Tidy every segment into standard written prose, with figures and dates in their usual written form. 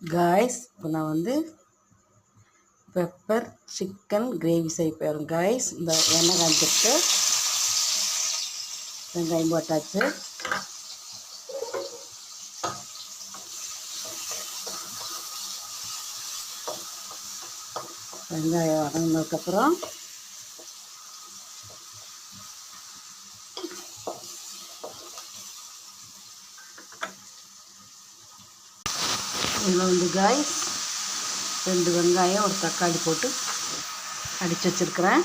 Guys இப்போ நான் வந்து பெப்பர் சிக்கன் கிரேவி செய்ய போகிறேன் காய்ஸ். இந்த எண்ணெய் காய்ச்சிட்டு வெங்காயம் போட்டாச்சு. வெங்காயம் வதங்கினதுக்கப்புறம் இதில் வந்து காய்ஸ் 2 வெங்காயம் ஒரு தக்காளி போட்டு அடித்து வச்சுருக்கிறேன்.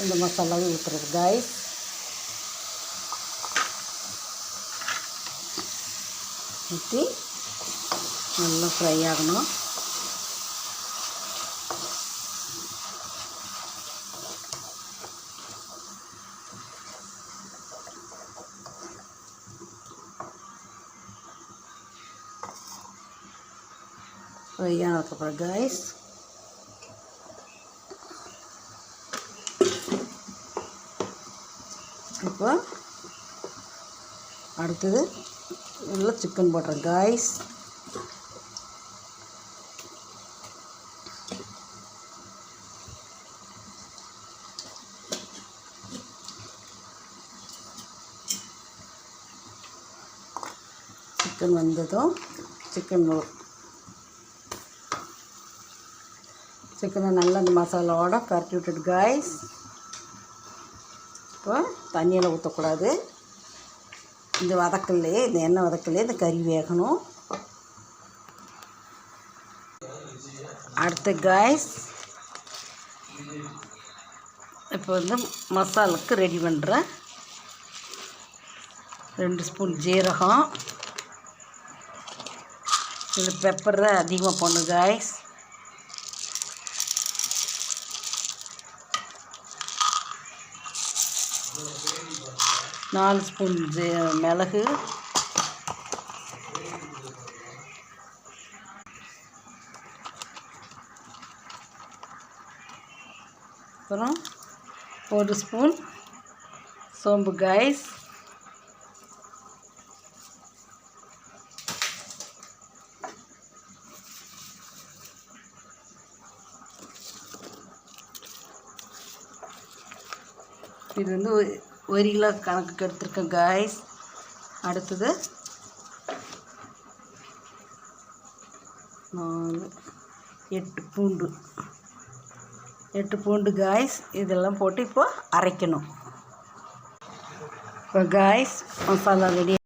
இந்த மசாலாவை ஊற்றுறது காய்ஸ். ஊற்றி நல்லா ஃப்ரை ஆகணும். ஃப்ரை ஆனதுக்கப்புறம் காய்ஸ் இப்போ அடுத்தது இதில் சிக்கன் போடுறேன் காய்ஸ். சிக்கன் வந்ததும் சிக்கனை நல்லா இந்த மசாலாவோட பரட்டி விட்டுட்டு காய்ஸ். இப்போ தண்ணியில் ஊற்றக்கூடாது. இந்த வதக்கல்லையே இந்த எண்ணெய் வதக்கல்லையே இந்த கறி வேகணும். அடுத்து காய்ஸ் இப்போ வந்து மசாலுக்கு ரெடி பண்ணுறேன். 2 ஸ்பூன் ஜீரகம். இது பெப்பர் தான் அதிகமாக போடணும் காய்ஸ். 4 ஸ்பூன் மிளகு. அப்புறம் 1 ஸ்பூன் சோம்பு காய்ஸ். இது வந்து 1 கிலோ கணக்குக்கு எடுத்துருக்கேன் காய்ஸ். அடுத்தது 8 பூண்டு காய்ஸ். இதெல்லாம் போட்டு இப்போ அரைக்கணும். இப்போ காய்ஸ் மசாலா ரெடி.